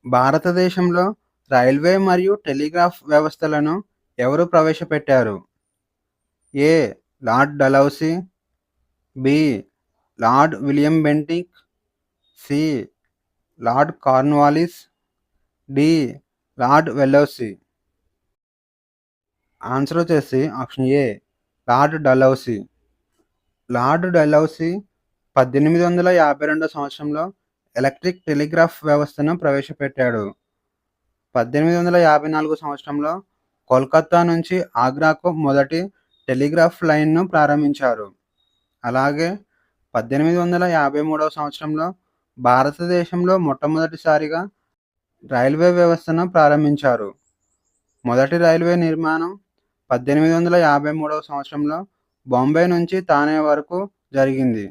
భారతదేశంలో రైల్వే మరియు టెలిగ్రాఫ్ వ్యవస్థలను ఎవరు ప్రవేశపెట్టారు? A. Lord Dalhousie, B. Lord William Bentinck, C. Lord Cornwallis, D. Lord Wellesley. Answer వచ్చేసి option A Lord Dalhousie. Lord Dalhousie 1852 సంవత్సరంలో electric telegraph వ్యవస్థను ప్రవేశపెట్టాడు. 1854 సంవత్సరంలో కోల్కతా నుంచి ఆగ్రాకు మొదటి టెలిగ్రాఫ్ లైన్ను ప్రారంభించారు. అలాగే 1853 సంవత్సరంలో భారతదేశంలో మొట్టమొదటిసారిగా రైల్వే వ్యవస్థను ప్రారంభించారు. మొదటి రైల్వే నిర్మాణం 1853 సంవత్సరంలో బాంబే నుంచి థానే వరకు జరిగింది.